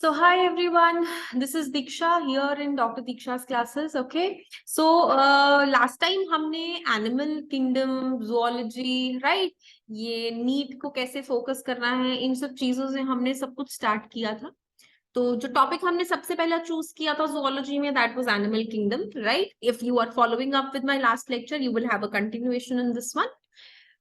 So hi everyone, this is Diksha here in Dr. Diksha's classes. Okay, so last time हमने animal kingdom, zoology, right? ये NEET को कैसे focus करना है, इन सब चीजों से हमने सब कुछ स्टार्ट किया था. तो जो टॉपिक हमने सबसे पहला चूज किया था zoology में, that was animal kingdom, right? If you are following up with my last lecture, you will have a continuation in this one.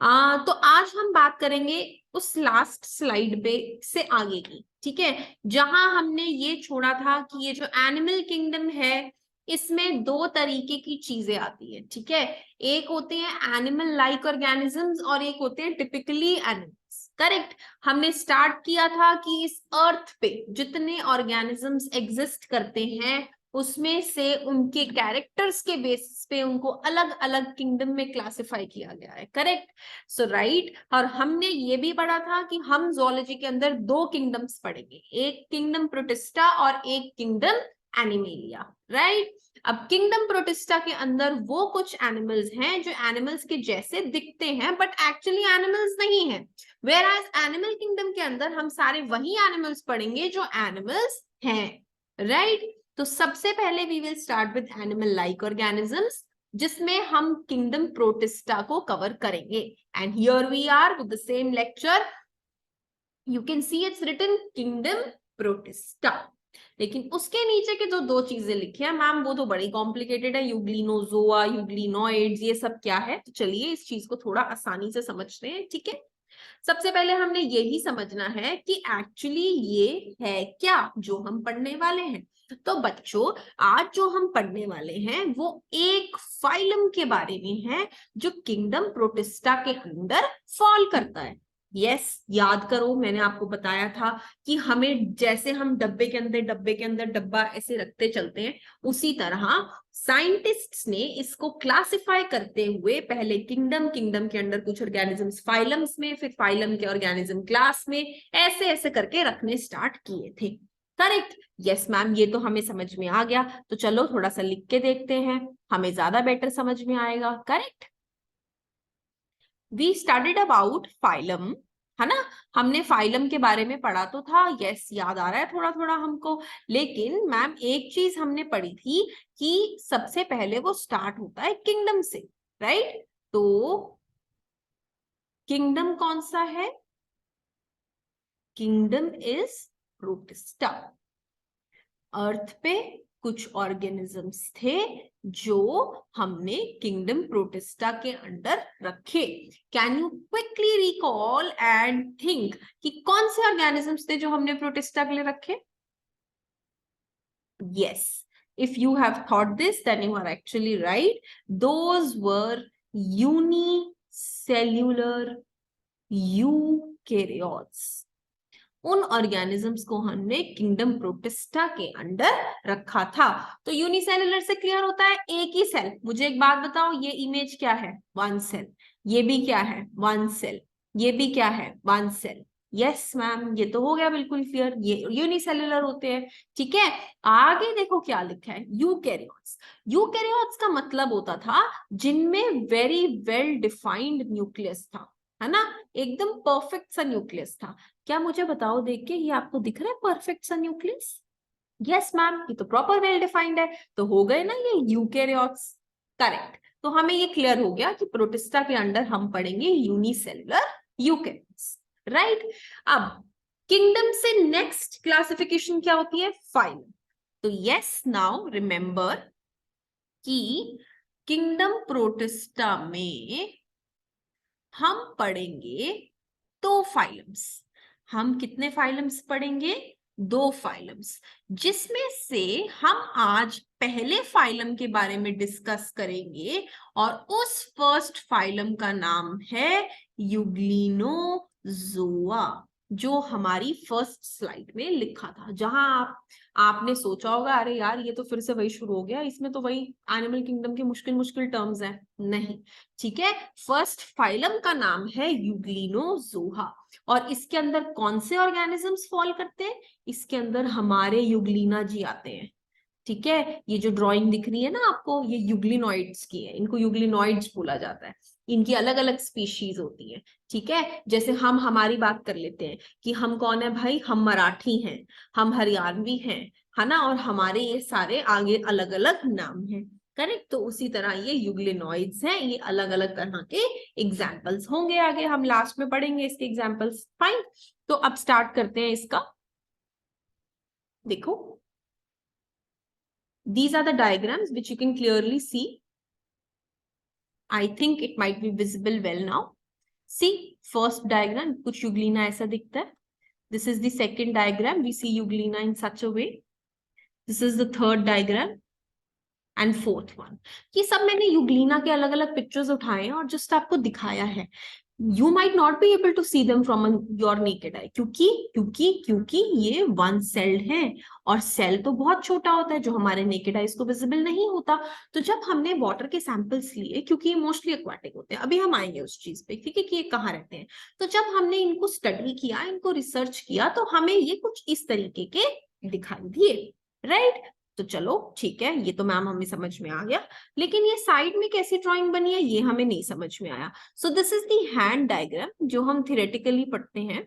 तो आज हम बात करेंगे उस लास्ट स्लाइड पे से आगे की, ठीक है, जहां हमने ये छोड़ा था कि ये जो एनिमल किंगडम है इसमें दो तरीके की चीजें आती है, ठीक है. एक होते हैं एनिमल लाइक ऑर्गेनिजम्स और एक होते हैं टिपिकली एनिमल्स. करेक्ट. हमने स्टार्ट किया था कि इस अर्थ पे जितने ऑर्गेनिजम्स एग्जिस्ट करते हैं उसमें से उनके कैरेक्टर्स के बेसिस पे उनको अलग अलग किंगडम में क्लासिफाई किया गया है. करेक्ट. सो राइट. और हमने ये भी पढ़ा था कि हम ज़ूलॉजी के अंदर दो किंगडम्स पढ़ेंगे, एक किंगडम प्रोटिस्टा और एक किंगडम एनिमेलिया. राइट. अब किंगडम प्रोटिस्टा के अंदर वो कुछ एनिमल्स हैं जो एनिमल्स के जैसे दिखते हैं बट एक्चुअली एनिमल्स नहीं है. वेयर एज एनिमल किंगडम के अंदर हम सारे वही एनिमल्स पढ़ेंगे जो एनिमल्स हैं. राइट. तो सबसे पहले we will start with animal like organisms, जिसमें हम किंगडम प्रोटिस्टा को कवर करेंगे. And here we are with the same lecture. You can see it's written kingdom Protista. लेकिन उसके नीचे के जो दो चीजें लिखी है मैम वो तो बड़ी कॉम्प्लिकेटेड है. यूग्लिनोजोआ, यूग्लिनोइड्स, ये सब क्या है? तो चलिए इस चीज को थोड़ा आसानी से समझते हैं. ठीक है. सबसे पहले हमने यही समझना है कि एक्चुअली ये है क्या जो हम पढ़ने वाले हैं. तो बच्चों, आज जो हम पढ़ने वाले हैं वो एक फाइलम के बारे में है जो किंगडम प्रोटिस्टा के अंदर फॉल करता है. यस, याद करो मैंने आपको बताया था कि हमें जैसे हम डब्बे के अंदर डब्बा ऐसे रखते चलते हैं, उसी तरह साइंटिस्ट्स ने इसको क्लासिफाई करते हुए पहले किंगडम के अंदर कुछ ऑर्गेनिजम्स फाइलम्स में, फिर फाइलम के ऑर्गेनिज्म क्लास में, ऐसे ऐसे करके रखने स्टार्ट किए थे. करेक्ट. यस मैम, ये तो हमें समझ में आ गया. तो चलो थोड़ा सा लिख के देखते हैं, हमें ज्यादा बेटर समझ में आएगा. Correct. We studied about phylum, है ना. हमने फाइलम के बारे में पढ़ा तो था. यस, याद आ रहा है थोड़ा थोड़ा हमको. लेकिन मैम एक चीज हमने पढ़ी थी कि सबसे पहले वो स्टार्ट होता है किंगडम से. राइट. तो किंगडम कौन सा है? Kingdom is protista. अर्थ पे कुछ ऑर्गेनिजम्स थे जो हमने किंगडम प्रोटिस्टा के अंडर रखे. Can you quickly recall and think कि कौन से ऑर्गेनिजम्स थे जो हमने प्रोटिस्टा के लिए रखे? Yes, if you have thought this, then you are actually right. Those were unicellular eukaryotes. उन ऑर्गेनिजम्स को हमने किंगडम प्रोटिस्टा के अंडर रखा था. तो यूनिसेलुलर से क्लियर होता है एक ही सेल. मुझे एक बात बताओ, ये इमेज क्या है? One cell. ये भी क्या है? One cell. ये भी क्या है? One cell. यस मैम, ये तो हो गया बिल्कुल क्लियर, ये यूनिसेलुलर होते हैं. ठीक है. आगे देखो क्या लिखा है, यूकैरियोट्स. यूकैरियोट्स का मतलब होता था जिनमें वेरी वेल डिफाइंड न्यूक्लियस था, है ना, एकदम परफेक्ट सा न्यूक्लियस था. क्या मुझे बताओ देख के, ये आपको दिख रहा है परफेक्ट सा न्यूक्लियस? यस मैम, ये तो प्रॉपर वेल डिफाइंड है. तो हो गए ना ये यूकैरियोट्स. करेक्ट. तो हमें ये क्लियर हो गया कि प्रोटिस्टा के अंडर हम पढ़ेंगे यूनिसेलुलर यूकैरियोट्स. राइट. अब किंगडम से नेक्स्ट क्लासिफिकेशन क्या होती है? फाइलम. तो यस, नाउ रिमेंबर कि किंगडम प्रोटिस्टा में हम पढ़ेंगे दो फाइलम्स. हम कितने फाइलम्स पढ़ेंगे? दो फाइलम्स, जिसमें से हम आज पहले फाइलम के बारे में डिस्कस करेंगे और उस फर्स्ट फाइलम का नाम है यूग्लिनोजोआ, जो हमारी फर्स्ट स्लाइड में लिखा था. जहां आपने सोचा होगा अरे यार ये तो फिर से वही शुरू हो गया, इसमें तो वही एनिमल किंगडम के मुश्किल मुश्किल टर्म्स हैं. नहीं, ठीक है. फर्स्ट फाइलम का नाम है यूग्लिनोजोआ. और इसके अंदर कौन से ऑर्गेनिजम्स फॉल करते हैं? इसके अंदर हमारे यूग्लिना जी आते हैं. ठीक है. ये जो ड्राइंग दिख रही है ना आपको, ये यूग्लिनोइड्स की है, इनको यूग्लिनोइड्स बोला जाता है. इनकी अलग अलग स्पीशीज होती है, ठीक है। जैसे हम हमारी बात कर लेते हैं कि हम कौन है भाई, हम मराठी हैं, हम हरियाणवी हैं, है ना, और हमारे ये सारे आगे अलग अलग नाम हैं, करेक्ट। तो उसी तरह ये यूग्लिनॉइड्स हैं, ये अलग अलग तरह के एग्जाम्पल्स होंगे, आगे हम लास्ट में पढ़ेंगे इसके एग्जाम्पल्स। फाइन, तो अब स्टार्ट करते हैं इसका। देखो, these are the diagrams which you can clearly see. I think it might be visible well now. See, first diagram, कुछ यूग्लिना ऐसा दिखता है. This is the second diagram. We see euglena in such a way. This is the third diagram and fourth one. ये सब मैंने Euglena के अलग अलग पिक्चर्स उठाए हैं और जस्ट आपको दिखाया है. You might not be able to see them from your naked eye. क्योंकि ये वन सेल्ड है और सेल तो बहुत छोटा होता है जो हमारे नेकेड आईज को विजिबल नहीं होता. तो जब हमने वाटर के सैंपल्स लिए, क्योंकि ये मोस्टली एक्वाटिक होते हैं, अभी हम आएंगे उस चीज पे, ठीक है, कि ये कहाँ रहते हैं. तो जब हमने इनको स्टडी किया, इनको रिसर्च किया, तो हमें ये कुछ इस तरीके के दिखाई दिए, राइट. तो चलो ठीक है, ये तो मैम हमें समझ में आ गया, लेकिन ये साइड में कैसी ड्राइंग बनी है ये हमें नहीं समझ में आया. So this is the hand diagram जो हम थियोरेटिकली पढ़ते हैं,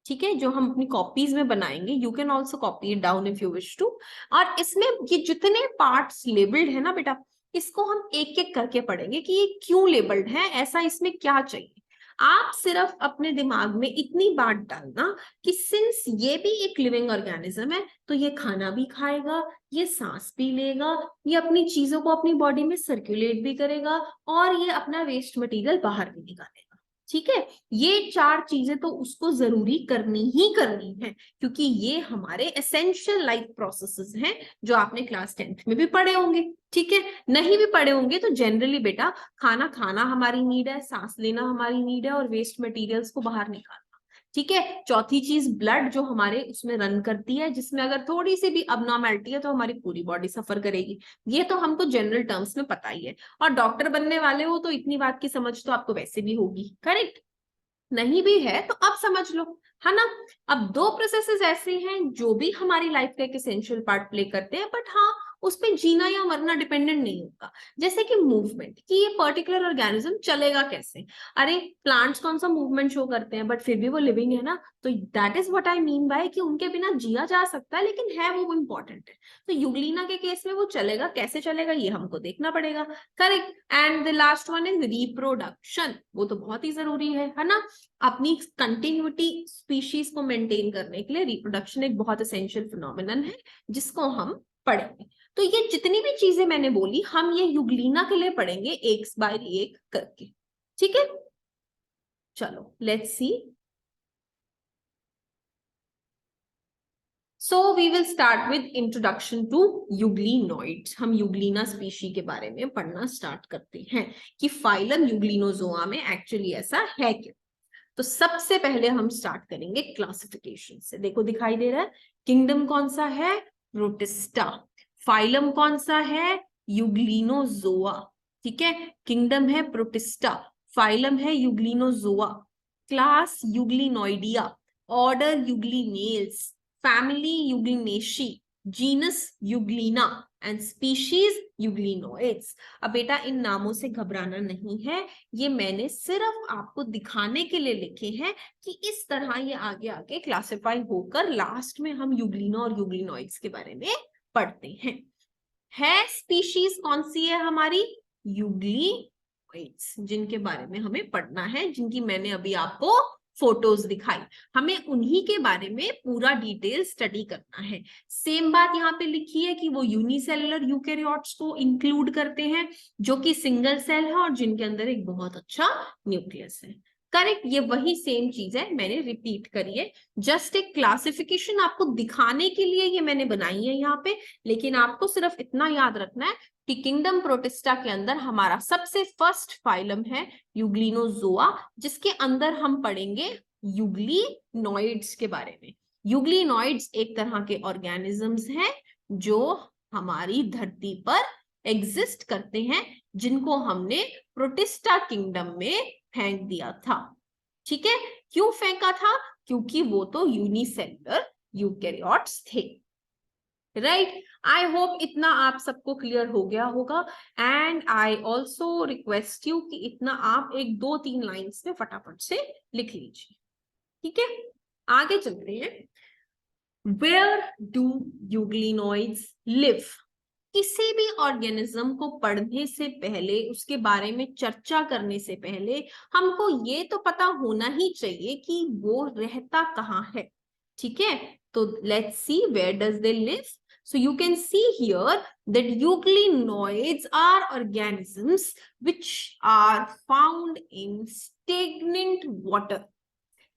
ठीक है, जो हम अपनी कॉपीज में बनाएंगे. You can also copy it down if you wish to. और इसमें ये जितने पार्ट्स लेबल्ड है ना बेटा, इसको हम एक एक करके पढ़ेंगे कि ये क्यों लेबल्ड है, ऐसा इसमें क्या चाहिए. आप सिर्फ अपने दिमाग में इतनी बात डालना कि सिंस ये भी एक लिविंग ऑर्गेनिज्म है, तो ये खाना भी खाएगा, ये सांस भी लेगा, ये अपनी चीजों को अपनी बॉडी में सर्कुलेट भी करेगा, और ये अपना वेस्ट मटेरियल बाहर भी निकालेगा, ठीक है. ये चार चीजें तो उसको जरूरी करनी ही करनी है, क्योंकि ये हमारे एसेंशियल लाइफ प्रोसेसेस हैं जो आपने क्लास 10th में भी पढ़े होंगे, ठीक है. नहीं भी पढ़े होंगे तो जनरली बेटा, खाना खाना हमारी नीड है, सांस लेना हमारी नीड है, और वेस्ट मटेरियल्स को बाहर निकालना, ठीक है. चौथी चीज ब्लड जो हमारे उसमें रन करती है, जिसमें अगर थोड़ी सी भी अबनॉर्मैलिटी है तो हमारी पूरी बॉडी सफर करेगी. ये तो हमको जनरल टर्म्स में पता ही है, और डॉक्टर बनने वाले हो तो इतनी बात की समझ तो आपको वैसे भी होगी, करेक्ट. नहीं भी है तो अब समझ लो, है ना. अब दो प्रोसेसेस ऐसे हैं जो भी हमारी लाइफ का एक एसेंशियल पार्ट प्ले करते हैं, बट हाँ, उस पे जीना या मरना डिपेंडेंट नहीं होगा. जैसे कि मूवमेंट, कि ये पर्टिकुलर ऑर्गेनिज्म चलेगा कैसे. अरे प्लांट्स कौन सा मूवमेंट शो करते हैं, बट फिर भी वो लिविंग है ना. तो that is what I mean by कि उनके बिना जिया जा सकता है, लेकिन है वो इंपॉर्टेंट है. तो यूग्लिना के केस में वो चलेगा, कैसे चलेगा ये हमको देखना पड़ेगा, correct. And the last one is reproduction. वो तो बहुत ही जरूरी है ना. अपनी कंटिन्यूटी स्पीशीज को मेंटेन करने के लिए रिप्रोडक्शन एक बहुत एसेंशियल फिनोमिनन है, जिसको हम पढ़ेंगे. तो ये जितनी भी चीजें मैंने बोली, हम ये यूग्लिना के लिए पढ़ेंगे एक बाय एक करके, ठीक है. चलो let's see. So we will start with introduction to euglenoids. हम यूग्लिना स्पीशी के बारे में पढ़ना स्टार्ट करते हैं कि फाइलम यूग्लिनोजोआ में एक्चुअली ऐसा है क्या. तो सबसे पहले हम स्टार्ट करेंगे क्लासिफिकेशन से. देखो दिखाई दे रहा है, किंगडम कौन सा है, प्रोटिस्टा. फाइलम कौन सा है, यूग्लिनोजोआ, ठीक है. किंगडम है प्रोटिस्टा, फाइलम है euglenozoa, class euglenoidea, order euglenales, family euglenaceae, genus euglena and species euglenoids. अब बेटा इन नामों से घबराना नहीं है, ये मैंने सिर्फ आपको दिखाने के लिए लिखे हैं कि इस तरह ये आगे आगे क्लासिफाई होकर लास्ट में हम यूग्लिना और यूग्लिनोइड्स के बारे में पढ़ते हैं. है स्पीशीज कौन सी है हमारी, यूग्लिनोइड्स, जिनके बारे में हमें पढ़ना है, जिनकी मैंने अभी आपको फोटोज दिखाई. हमें उन्हीं के बारे में पूरा डिटेल स्टडी करना है. सेम बात यहाँ पे लिखी है कि वो यूनिसेलुलर यूकैरियोट्स को इंक्लूड करते हैं, जो कि सिंगल सेल है और जिनके अंदर एक बहुत अच्छा न्यूक्लियस है, करेक्ट. ये वही सेम चीज है, मैंने रिपीट करी है. जस्ट एक क्लासिफिकेशन आपको दिखाने के लिए ये मैंने बनाई है यहाँ पे, लेकिन आपको सिर्फ इतना याद रखना है कि किंगडम प्रोटिस्टा के अंदर हमारा सबसे फर्स्ट फाइलम है यूग्लिनोजोआ, जिसके अंदर हम पढ़ेंगे यूग्लिनोइड्स के बारे में. यूग्लिनोइड्स एक तरह के ऑर्गेनिजम्स हैं जो हमारी धरती पर एग्जिस्ट करते हैं, जिनको हमने प्रोटिस्टा किंगडम में फेंक दिया था, ठीक है. क्यों फेंका था, क्योंकि वो तो यूनिसेलुलर यूकैरियोट्स थे. राइट। आई होप इतना आप सबको क्लियर हो गया होगा, and I also request you कि इतना आप एक 2-3 लाइन्स में फटाफट से लिख लीजिए, ठीक है। आगे चलते हैं। Where do euglenoids live? किसी भी ऑर्गेनिज्म को पढ़ने से पहले, उसके बारे में चर्चा करने से पहले हमको ये तो पता होना ही चाहिए कि वो रहता कहाँ है, ठीक है। तो let's see where does they live. So you can see here that euglenoids are organisms which are found in stagnant water.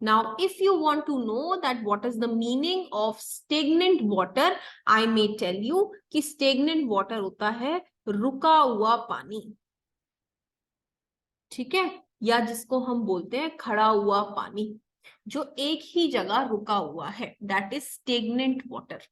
Now, if you want to know that what is the meaning of stagnant water, I may tell you कि stagnant water होता है रुका हुआ पानी, ठीक है, या जिसको हम बोलते हैं खड़ा हुआ पानी, जो एक ही जगह रुका हुआ है, that is stagnant water.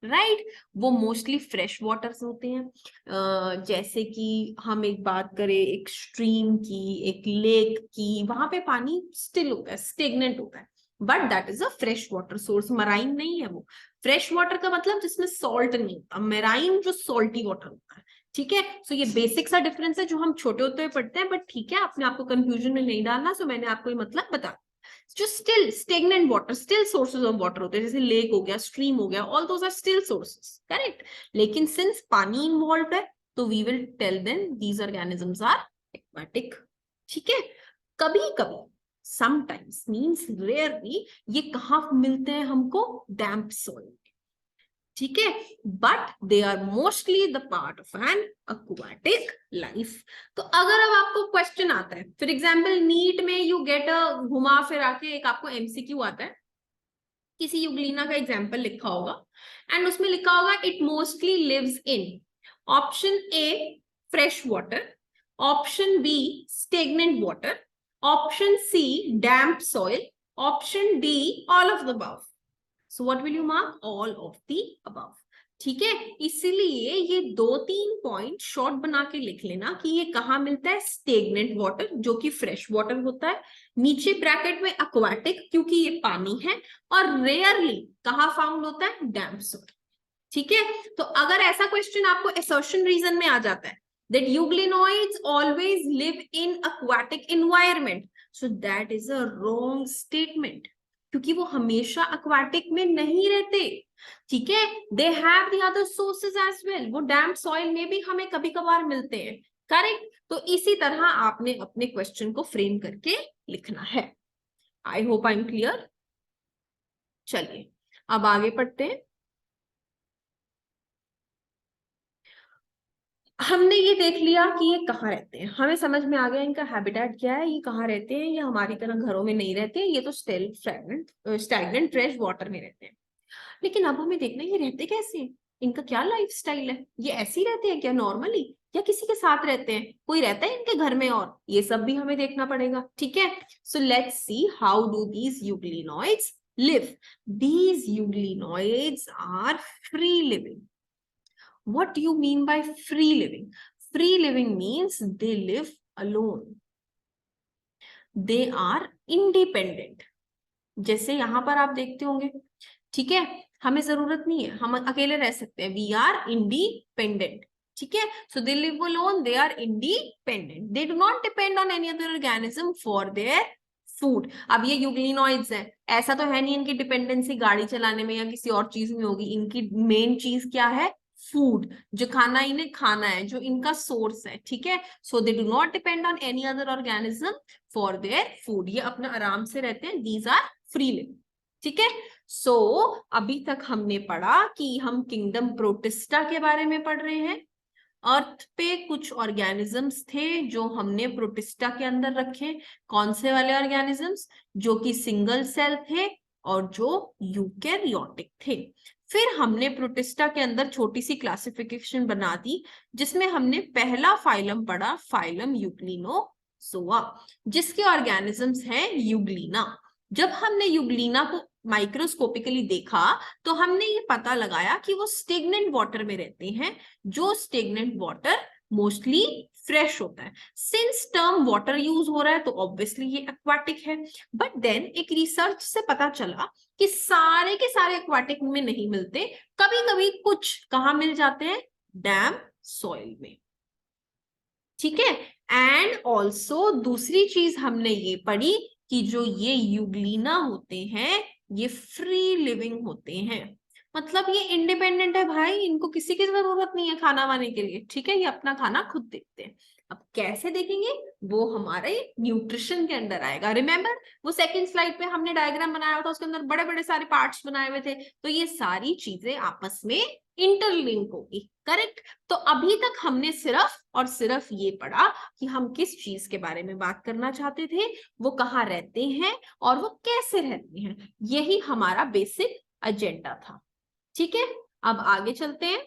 Right वो मोस्टली फ्रेश वाटर्स होते हैं। जैसे कि हम एक बात करें एक स्ट्रीम की, एक लेक की, वहां पे पानी स्टिल होता है, स्टेगनेंट होता है, but that is a fresh water source. Marine नहीं है वो। फ्रेश वाटर का मतलब जिसमें सॉल्ट नहीं होता, मेराइन जो सॉल्टी वाटर होता है, ठीक है। सो ये बेसिक सा डिफरेंस है जो हम छोटे होते हुए पढ़ते हैं, बट ठीक है, अपने आपको कंफ्यूजन में नहीं डालना। सो मैंने आपको ये मतलब बता, जो still stagnant water, still sources of water होते हैं, जैसे लेक हो गया, स्ट्रीम हो गया, all those are still sources, correct. लेकिन सिंस पानी इन्वॉल्व है तो we will tell them these organisms are aquatic, ठीक है। कभी कभी, समटाइम्स मींस रेयरली, ये कहाँ मिलते हैं हमको? डैम्प सॉइल, ठीक है, but they are mostly the part of an aquatic life. तो अगर अब आपको क्वेश्चन आता है, फॉर एग्जाम्पल नीट में यू गेट अ घुमा फिरा के एक आपको एमसीक्यू आता है, किसी यूग्लिना का एग्जाम्पल लिखा होगा एंड उसमें लिखा होगा it mostly lives in option A fresh water, option B stagnant water, option C damp soil, option D all of the above. So what will you mark? All of the above. ठीक है, इसीलिए ये 2-3 point short बना के लिख लेना कि ये कहाँ मिलता है? स्टेगनेंट वाटर जो कि फ्रेश वाटर होता है, नीचे ब्रैकेट में एक्वाटिक क्योंकि ये पानी है, और रेयरली कहाँ फाउंड होता है? डैम्प सॉइल, ठीक है। तो अगर ऐसा क्वेश्चन आपको असर्शन रीजन में आ जाता है that euglenoids always live in aquatic environment, so that is a wrong statement, क्योंकि वो हमेशा एक्वाटिक में नहीं रहते, ठीक है। They have the other sources as well, वो डैम्प सॉइल में भी हमें कभी कभार मिलते हैं, करेक्ट। तो इसी तरह आपने अपने क्वेश्चन को फ्रेम करके लिखना है। आई होप आई एम क्लियर। चलिए अब आगे पढ़ते हैं। हमने ये देख लिया कि ये कहाँ रहते हैं, हमें समझ में आ गया इनका हैबिटेट क्या है, ये कहाँ रहते हैं, ये हमारी तरह घरों में नहीं रहते हैं, ये तो स्टैग्नेंट फ्रेश वाटर में रहते हैं। लेकिन अब हमें देखना है ये रहते कैसे हैं, इनका क्या लाइफ स्टाइल है, ये ऐसे ही रहते हैं क्या नॉर्मली, या किसी के साथ रहते हैं, कोई रहता है इनके घर में, और ये सब भी हमें देखना पड़ेगा, ठीक है। So let's see how do these euglenoids live. These euglenoids are free living. What do you mean by free living? Free living means they live alone. They are independent. जैसे यहाँ पर आप देखते होंगे, ठीक है, हमें जरूरत नहीं है, हम अकेले रह सकते हैं, we are independent, ठीक है। So they live alone, they are independent. They do not depend on any other organism for their food. अब ये यूग्लिनॉइड्स हैं, ऐसा तो है नहीं इनकी डिपेंडेंसी गाड़ी चलाने में या किसी और चीज में होगी, इनकी मेन चीज क्या है? फूड, जो खाना इन्हें खाना है, जो इनका सोर्स है, ठीक है। So they do not depend on any other organism for their food, ये अपना आराम से रहते हैं, दीज आर फ्री लिविंग, ठीक है। सो अभी तक हमने पढ़ा कि हम किंगडम प्रोटिस्टा के बारे में पढ़ रहे हैं। अर्थ पे कुछ ऑर्गेनिजम्स थे जो हमने प्रोटिस्टा के अंदर रखे, कौन से वाले ऑर्गेनिजम्स? जो कि सिंगल सेल थे और जो यूकैरियोटिक थे। फिर हमने प्रोटिस्टा के अंदर छोटी सी क्लासिफिकेशन बना दी, जिसमें हमने पहला फाइलम पढ़ा, फाइलम यूग्लिनोजोआ, जिसके ऑर्गेनिजम्स हैं यूग्लिना। जब हमने यूग्लिना को माइक्रोस्कोपिकली देखा तो हमने ये पता लगाया कि वो स्टेगनेंट वाटर में रहते हैं, जो स्टेगनेंट वाटर मोस्टली फ्रेश होता है। सिंस टर्म वाटर यूज हो रहा है तो ऑब्वियसली ये एक्वाटिक है। बट देन एक रिसर्च से पता चला कि सारे के सारे एक्वाटिक में नहीं मिलते, कभी कभी कुछ कहाँ मिल जाते हैं, डैम सॉइल में। ठीक है। एंड ऑल्सो दूसरी चीज हमने ये पढ़ी कि जो ये यूग्लिना होते हैं ये फ्री लिविंग होते हैं, मतलब ये इंडिपेंडेंट है भाई, इनको किसी की जरूरत नहीं है खाना वाने के लिए। ठीक है, ये अपना खाना खुद देखते हैं। अब कैसे देखेंगे, वो हमारे न्यूट्रिशन के अंदर आएगा। रिमेम्बर वो सेकंड स्लाइड पे हमने डायग्राम बनाया हुआ था, उसके अंदर बड़े बड़े सारे पार्ट्स बनाए हुए थे, तो ये सारी चीजें आपस में इंटरलिंक होगी। करेक्ट। तो अभी तक हमने सिर्फ और सिर्फ ये पढ़ा कि हम किस चीज के बारे में बात करना चाहते थे, वो कहाँ रहते हैं और वो कैसे रहते हैं, यही हमारा बेसिक एजेंडा था। ठीक है, अब आगे चलते हैं।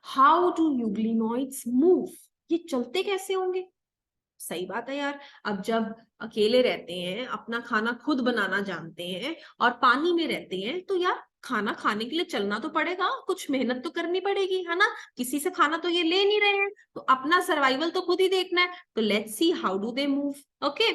हाउ डू यूग्लिनॉइड्स मूव, ये चलते कैसे होंगे। सही बात है यार, अब जब अकेले रहते हैं, अपना खाना खुद बनाना जानते हैं और पानी में रहते हैं, तो यार खाना खाने के लिए चलना तो पड़ेगा, कुछ मेहनत तो करनी पड़ेगी, है ना। किसी से खाना तो ये ले नहीं रहे हैं, तो अपना सर्वाइवल तो खुद ही देखना है। तो let's see how do they move. Okay,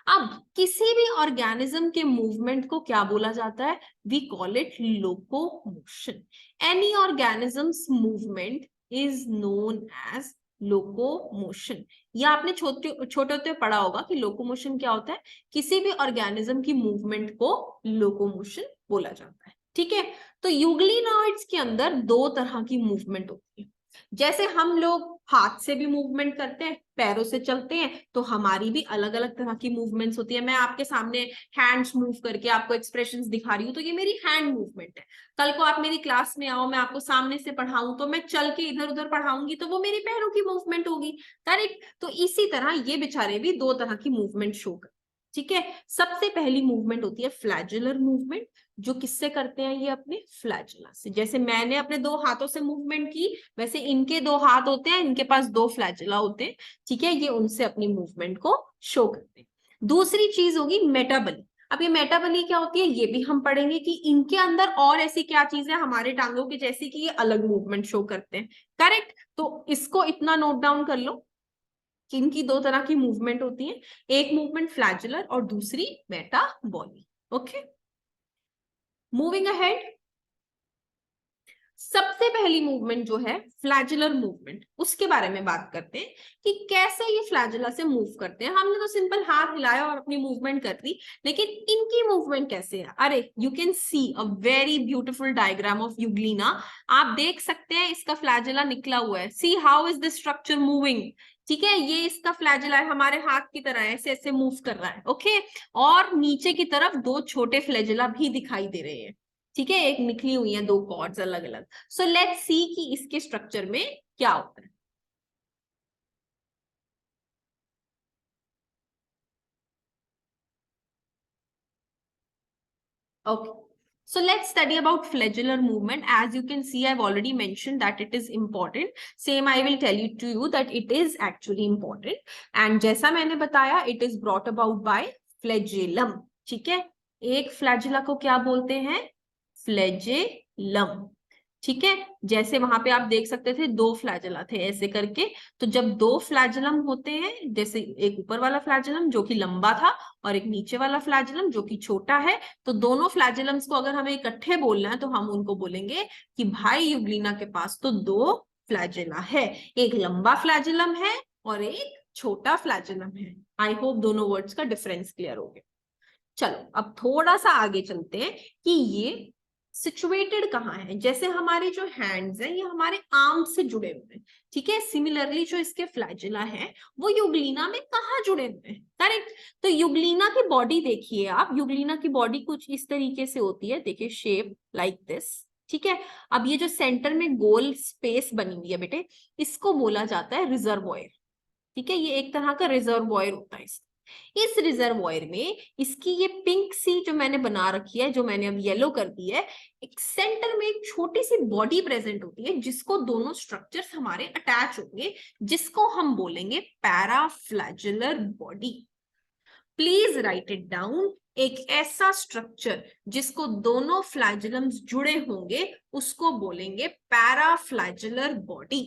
अब किसी भी ऑर्गेनिज्म के मूवमेंट को क्या बोला जाता है, we call it locomotion. Any organisms movement is known as locomotion. या आपने छोटे छोटे होते पढ़ा होगा कि लोकोमोशन क्या होता है, किसी भी ऑर्गेनिज्म की मूवमेंट को लोकोमोशन बोला जाता है। ठीक है, तो यूग्लिनॉइड्स के अंदर दो तरह की मूवमेंट होती है। जैसे हम लोग हाथ से भी मूवमेंट करते हैं, पैरों से चलते हैं, तो हमारी भी अलग अलग तरह की मूवमेंट्स होती है। मैं आपके सामने हैंड्स मूव करके आपको एक्सप्रेशंस दिखा रही हूँ, तो ये मेरी हैंड मूवमेंट है। कल को आप मेरी क्लास में आओ, मैं आपको सामने से पढ़ाऊं, तो मैं चल के इधर उधर पढ़ाऊंगी, तो वो मेरी पैरों की मूवमेंट होगी। करेक्ट। तो इसी तरह ये बेचारे भी दो तरह की मूवमेंट शो कर। ठीक है, सबसे पहली मूवमेंट होती है फ्लैजुलर मूवमेंट, जो किससे करते हैं, ये अपने फ्लैजुला से। जैसे मैंने अपने दो हाथों से मूवमेंट की, वैसे इनके दो हाथ होते हैं, इनके पास दो फ्लैजुला होते हैं। ठीक है, ये उनसे अपनी मूवमेंट को शो करते हैं। दूसरी चीज होगी मेटाबॉली। अब ये मेटाबॉली क्या होती है, ये भी हम पढ़ेंगे कि इनके अंदर और ऐसी क्या चीजें हमारे टांगों की जैसी कि ये अलग मूवमेंट शो करते हैं। करेक्ट। तो इसको इतना नोट डाउन कर लो कि इनकी दो तरह की मूवमेंट होती है, एक मूवमेंट फ्लैजुलर और दूसरी मेटाबॉली। Okay, moving ahead. सबसे पहली मूवमेंट जो है फ्लैजुलर मूवमेंट, उसके बारे में बात करते हैं कि कैसे ये फ्लैजुला से मूव करते हैं। हमने तो सिंपल हाथ हिलाया और अपनी मूवमेंट कर दी, लेकिन इनकी मूवमेंट कैसे है। अरे you can C a very beautiful diagram of Euglena. आप देख सकते हैं इसका फ्लैजुला निकला हुआ है। See how is the structure moving. ठीक है, ये इसका फ्लैजुला है, हमारे हाथ की तरह ऐसे ऐसे मूव कर रहा है। ओके, और नीचे की तरफ दो छोटे फ्लैजुला भी दिखाई दे रहे हैं। ठीक है, एक निकली हुई है दो कॉर्ड्स अलग अलग। सो लेट्स सी कि इसके स्ट्रक्चर में क्या होता है। Okay. So let's study about flagellar movement. As you can see, I've already mentioned that it is important. Same, I will tell you to you that it is actually important. And जैसा मैंने बताया, it is brought about by flagellum. ठीक है, एक flagella को क्या बोलते हैं, flagellum। ठीक है, जैसे वहां पे आप देख सकते थे दो फ्लैजेला थे ऐसे करके। तो जब दो फ्लैजेलम होते हैं, जैसे एक ऊपर वाला फ्लैजेलम जो कि लंबा था और एक नीचे वाला फ्लैजेलम जो कि छोटा है, तो दोनों फ्लैजेलम्स को अगर हमें इकट्ठे बोलना है तो हम उनको बोलेंगे कि भाई यूग्लिना के पास तो दो फ्लैजेला है, एक लंबा फ्लैजेलम है और एक छोटा फ्लैजेलम है। आई होप दोनों वर्ड्स का डिफरेंस क्लियर हो गया। चलो अब थोड़ा सा आगे चलते हैं कि ये सिचुएटेड कहाँ है। जैसे हमारे जो हैंड्स हैं ये हमारे आर्म से जुड़े हुए हैं। ठीक है, सिमिलरली जो इसके फ्लैजिला है वो यूग्लिना में कहाँ जुड़े हुए हैं। करेक्ट। तो यूग्लिना की बॉडी देखिए आप, यूग्लिना की बॉडी कुछ इस तरीके से होती है, देखिए शेप लाइक दिस। ठीक है, अब ये जो सेंटर में गोल स्पेस बनी हुई है बेटे, इसको बोला जाता है रिजर्वॉयर। ठीक है, ये एक तरह का रिजर्वॉयर होता है। इस रिजर्वॉयर में इसकी ये पिंक सी जो मैंने बना रखी है, जो मैंने अब येलो कर दी है, एक सेंटर में एक छोटी सी बॉडी प्रेजेंट होती है जिसको दोनों स्ट्रक्चर्स हमारे अटैच होंगे, जिसको हम बोलेंगे paraflagellar body. Please write it down. एक ऐसा स्ट्रक्चर जिसको दोनों फ्लैजुलम्स जुड़े होंगे उसको बोलेंगे पैराफ्लैजुलर बॉडी।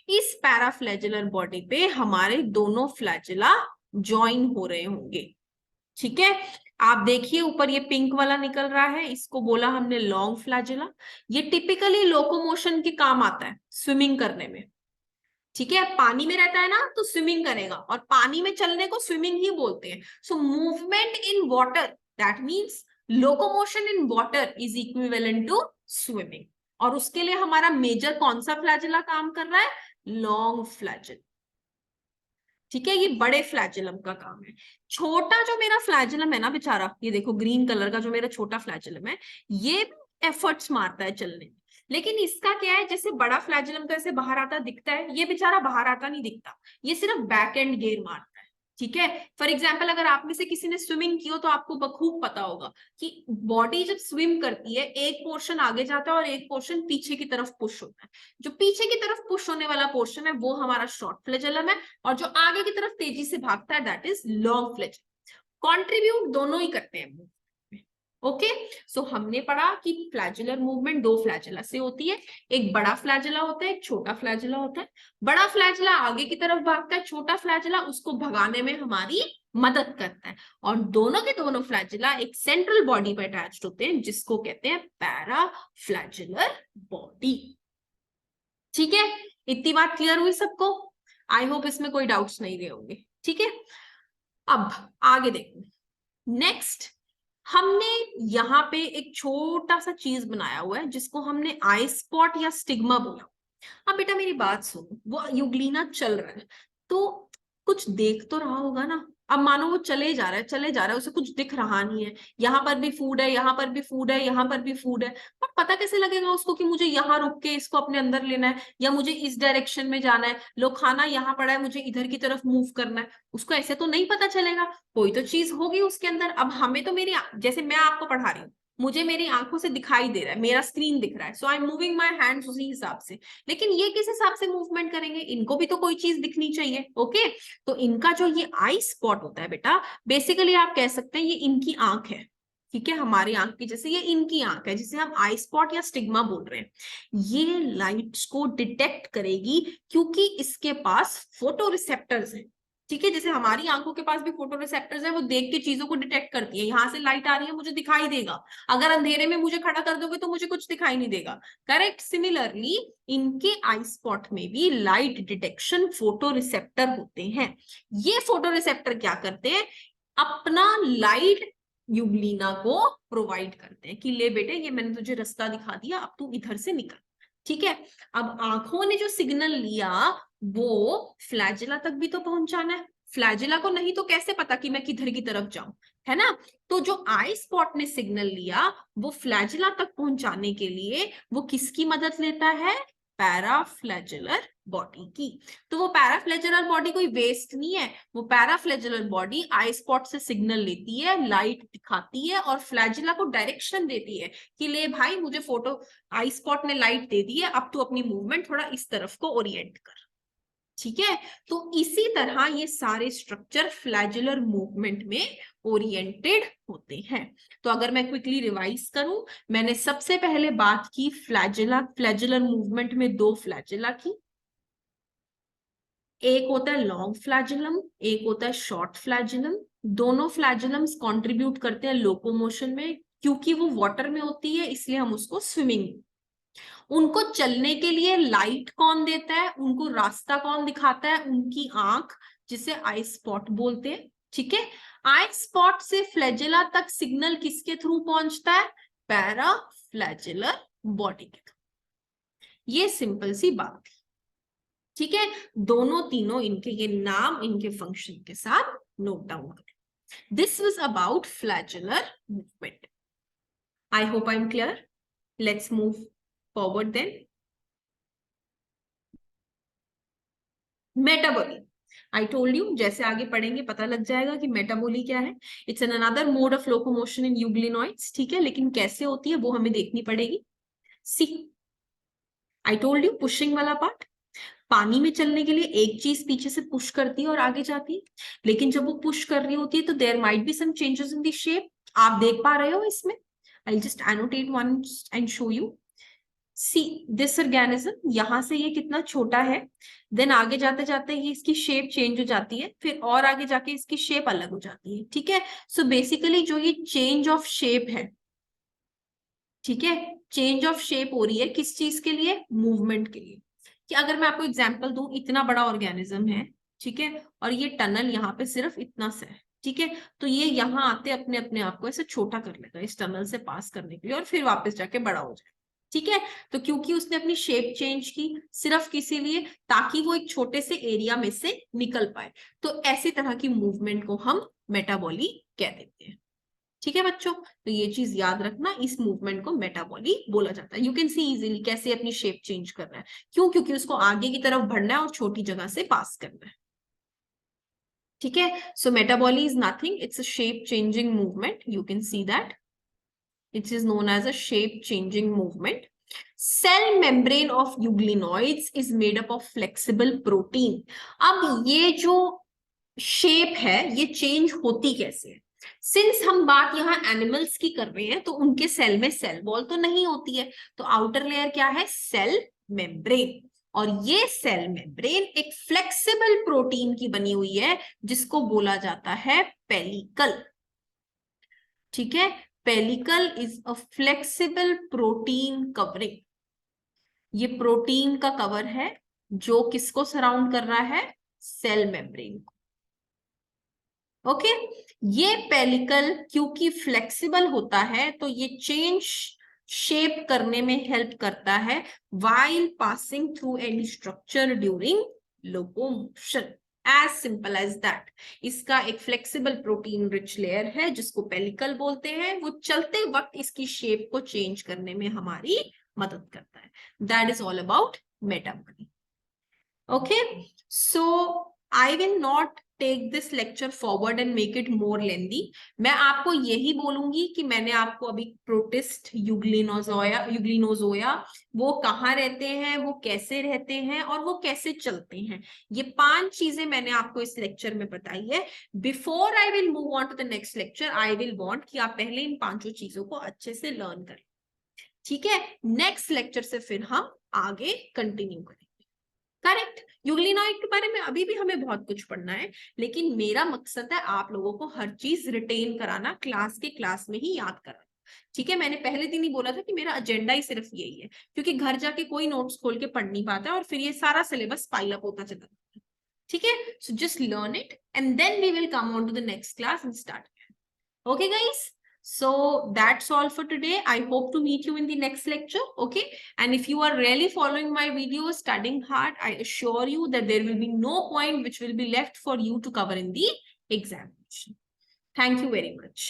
इस पैराफ्लैजुलर बॉडी पे हमारे दोनों फ्लैजुला ज्वाइन हो रहे होंगे। ठीक है, आप देखिए ऊपर ये पिंक वाला निकल रहा है, इसको बोला हमने लॉन्ग फ्लैजुला। ये टिपिकली लोकोमोशन के काम आता है, स्विमिंग करने में। ठीक है, पानी में रहता है ना तो स्विमिंग करेगा, और पानी में चलने को स्विमिंग ही बोलते हैं। So movement in water, that means locomotion in water is equivalent to swimming. और उसके लिए हमारा मेजर कौन सा फ्लैजुला काम कर रहा है? Long flagella. ठीक है, ये बड़े फ्लैजुलम का काम है। छोटा जो मेरा फ्लैजुलम है ना बेचारा, ये देखो ग्रीन कलर का जो मेरा छोटा फ्लैजुलम है, ये एफर्ट्स मारता है चलने में। लेकिन इसका क्या है, जैसे बड़ा फ्लैजुलम तो ऐसे बाहर आता दिखता है, ये बेचारा बाहर आता नहीं दिखता, ये सिर्फ बैक एंड गियर मारता है। ठीक है, फॉर एग्जाम्पल अगर आप में से किसी ने स्विमिंग की हो तो आपको बखूब पता होगा कि बॉडी जब स्विम करती है, एक पोर्शन आगे जाता है और एक पोर्शन पीछे की तरफ पुश होता है। जो पीछे की तरफ पुश होने वाला पोर्शन है वो हमारा शॉर्ट फ्लैजुलम है, और जो आगे की तरफ तेजी से भागता है दैट इज लॉन्ग फ्लैजुलम। कंट्रीब्यूट दोनों ही करते हैं। ओके, सो हमने पढ़ा कि फ्लैजुलर मूवमेंट दो फ्लैजुला से होती है, एक बड़ा फ्लैजुला होता है, एक छोटा फ्लैजुला होता है। बड़ा फ्लैजुला आगे की तरफ भागता है, छोटा फ्लैजुला उसको भगाने में हमारी मदद करता है। और दोनों के दोनों फ्लैजुला एक सेंट्रल बॉडी पर अटैच्ड होते हैं, जिसको कहते हैं पैराफ्लैजुलर बॉडी। ठीक है, इतनी बात क्लियर हुई सबको? आई होप इसमें कोई डाउट्स नहीं रहे होंगे। ठीक है, अब आगे देखो। नेक्स्ट हमने यहाँ पे एक छोटा सा चीज बनाया हुआ है जिसको हमने आई स्पॉट या स्टिग्मा बोला। अब बेटा मेरी बात सुनो, वो यूग्लिना चल रहा है तो कुछ देख तो रहा होगा ना। अब मानो वो चले जा रहा है, चले जा रहा है, उसे कुछ दिख रहा नहीं है, यहाँ पर भी फूड है, यहाँ पर भी फूड है, यहाँ पर भी फूड है, पर पता कैसे लगेगा उसको कि मुझे यहाँ रुक के इसको अपने अंदर लेना है, या मुझे इस डायरेक्शन में जाना है, लो खाना यहाँ पड़ा है, मुझे इधर की तरफ मूव करना है। उसको ऐसे तो नहीं पता चलेगा, कोई तो चीज होगी उसके अंदर। अब हमें तो मेरी, जैसे मैं आपको पढ़ा रही हूँ, मुझे मेरी आंखों से दिखाई दे रहा है, मेरा स्क्रीन दिख रहा है, so I am moving my hands उसी हिसाब से। लेकिन ये किस हिसाब से मूवमेंट करेंगे, इनको भी तो कोई चीज दिखनी चाहिए। ओके, तो इनका जो ये आई स्पॉट होता है बेटा, बेसिकली आप कह सकते हैं ये इनकी आंख है। ठीक है, हमारी आंख की जैसे ये इनकी आंख है, जिसे हम आई स्पॉट या स्टिग्मा बोल रहे हैं। ये लाइट्स को डिटेक्ट करेगी क्योंकि इसके पास फोटो रिसेप्टर्स हैं। ठीक है, जैसे हमारी आंखों के पास भी फोटो रिसेप्टर्स है, वो देख के चीजों को डिटेक्ट करती है। यहाँ से लाइट आ रही है, मुझे दिखाई देगा। अगर अंधेरे में मुझे खड़ा कर दोगे तो मुझे कुछ दिखाई नहीं देगा। करेक्ट, सिमिलरली इनके आई स्पॉट में भी लाइट डिटेक्शन फोटो रिसेप्टर होते हैं। ये फोटो रिसेप्टर क्या करते हैं, अपना लाइट यूग्लिना को प्रोवाइड करते हैं कि ले बेटे, ये मैंने तुझे रास्ता दिखा दिया, अब तू इधर से निकल। ठीक है, अब आंखों ने जो सिग्नल लिया वो फ्लैजिला तक भी तो पहुंचाना है। फ्लैजिला को नहीं तो कैसे पता कि मैं किधर की तरफ जाऊं, है ना? तो जो आई स्पॉट ने सिग्नल लिया वो फ्लैजिला तक पहुंचाने के लिए वो किसकी मदद लेता है? पैराफ्लैजुलर बॉडी की। तो वो पैराफ्लैजुलर बॉडी कोई वेस्ट नहीं है, वो पैराफ्लैजुलर बॉडी आई स्पॉट से सिग्नल लेती है, लाइट दिखाती है और फ्लैजिला को डायरेक्शन देती है कि ले भाई, मुझे फोटो आई स्पॉट ने लाइट दे दी है, अब तू अपनी मूवमेंट थोड़ा इस तरफ को ओरिएंट कर। ठीक है, तो इसी तरह ये सारे स्ट्रक्चर फ्लैजुलर मूवमेंट में ओरिएंटेड होते हैं। तो अगर मैं क्विकली रिवाइज करूं, मैंने सबसे पहले बात की फ्लैजुलर मूवमेंट में दो फ्लैजुला की, एक होता है लॉन्ग फ्लैजुलम, एक होता है शॉर्ट फ्लैजुलम। दोनों फ्लैजुलम्स कंट्रीब्यूट करते हैं लोकोमोशन में, क्योंकि वो वाटर में होती है इसलिए हम उसको स्विमिंग। उनको चलने के लिए लाइट कौन देता है, उनको रास्ता कौन दिखाता है? उनकी आंख, जिसे आई स्पॉट बोलते हैं। ठीक है, आई स्पॉट से फ्लैजिला तक सिग्नल किसके थ्रू पहुंचता है? पैराफ्लैजुलर बॉडी के थ्रू। ये सिंपल सी बात है। ठीक है, दोनों तीनों इनके ये नाम इनके फंक्शन के साथ नोट डाउन करें। This was about flagellar movement. I hope I am clear. Let's move forward then. Metaboly, I told you, जैसे आगे पढ़ेंगे पता लग जाएगा कि मेटाबॉली क्या है। It's an another mode of locomotion in euglenoids. ठीक है, लेकिन कैसे होती है वो हमें देखनी पड़ेगी। सी, आई टोल्ड यू पुशिंग वाला पार्ट, पानी में चलने के लिए एक चीज पीछे से पुश करती है और आगे जाती है, लेकिन जब वो पुश कर रही होती है तो there might be some changes in the shape. आप देख पा रहे हो इसमें? I just annotate one and show you. See this organism, यहां से ये कितना छोटा है, देन आगे जाते जाते ये इसकी शेप चेंज हो जाती है, फिर और आगे जाके इसकी शेप अलग हो जाती है, ठीक है। सो बेसिकली जो ये चेंज ऑफ शेप है, ठीक है, चेंज ऑफ शेप हो रही है किस चीज के लिए, मूवमेंट के लिए। कि अगर मैं आपको एग्जांपल दूं, इतना बड़ा ऑर्गेनिज्म है, ठीक है, और ये टनल यहाँ पे सिर्फ इतना सा है, ठीक है, तो ये यहाँ आते अपने अपने आप को ऐसे छोटा कर लेगा इस टनल से पास करने के लिए, और फिर वापस जाके बड़ा हो जाए, ठीक है। तो क्योंकि उसने अपनी शेप चेंज की सिर्फ किसी लिए, ताकि वो एक छोटे से एरिया में से निकल पाए, तो ऐसी तरह की मूवमेंट को हम मेटाबॉली कह देते हैं, ठीक है बच्चों। तो ये चीज याद रखना, इस मूवमेंट को मेटाबॉली बोला जाता है। यू कैन सी इजीली कैसे अपनी शेप चेंज कर रहा है, क्यों, क्योंकि उसको आगे की तरफ बढ़ना है और छोटी जगह से पास करना है, ठीक है। So metaboly is nothing, it's a shape changing movement, you can see that it is known as a shape changing movement. Cell membrane of euglenoids is made up of flexible protein. अब ये जो shape है ये change होती कैसे है, since हम बात यहाँ एनिमल्स की कर रहे हैं, तो उनके सेल में सेल वॉल तो नहीं होती है, तो आउटर लेयर क्या है, सेल मेम्ब्रेन, और ये सेल मेम्ब्रेन एक फ्लेक्सिबल प्रोटीन की बनी हुई है जिसको बोला जाता है पेलिकल, ठीक है। Pellicle is a flexible protein covering, ये प्रोटीन का कवर है जो किसको सराउंड कर रहा है, सेल मेम्ब्रेन को, ओके। ये पेलिकल क्योंकि फ्लेक्सिबल होता है तो ये चेंज शेप करने में हेल्प करता है while passing through any structure during locomotion, as simple as that. इसका एक फ्लेक्सिबल प्रोटीन रिच लेयर है जिसको पेलिकल बोलते हैं, वो चलते वक्त इसकी शेप को चेंज करने में हमारी मदद करता है। That is all about metaboly, okay. So I will not take this lecture forward and make it more lengthy. मैं आपको यही बोलूंगी कि मैंने आपको अभी प्रोटिस्ट, यूग्लिनोजोया वो कहाँ रहते हैं, वो कैसे रहते हैं और वो कैसे चलते हैं, ये 5 चीजें मैंने आपको इस लेक्चर में बताई है। Before I will move on to the next lecture, I will want कि आप पहले इन 5 चीजों को अच्छे से लर्न करें, ठीक है। नेक्स्ट लेक्चर से फिर हम आगे कंटिन्यू करें, करेक्ट। यूग्लिनॉइड के बारे में अभी भी हमें बहुत कुछ पढ़ना है, लेकिन मेरा मकसद है आप लोगों को हर चीज रिटेन कराना, क्लास के क्लास में ही याद कराना, ठीक है। मैंने पहले दिन ही बोला था कि मेरा एजेंडा ही सिर्फ यही है, क्योंकि घर जाके कोई नोट्स खोल के पढ़ नहीं पाता है और फिर ये सारा सिलेबस पाइल अप होता चला जाता है, ठीक है। So just learn it and then we will come on to the next class and start, okay guys. So that's all for today. I hope to meet you in the next lecture, okay. And if you are really following my videos, studying hard, I assure you that there will be no point which will be left for you to cover in the examination. Thank you very much.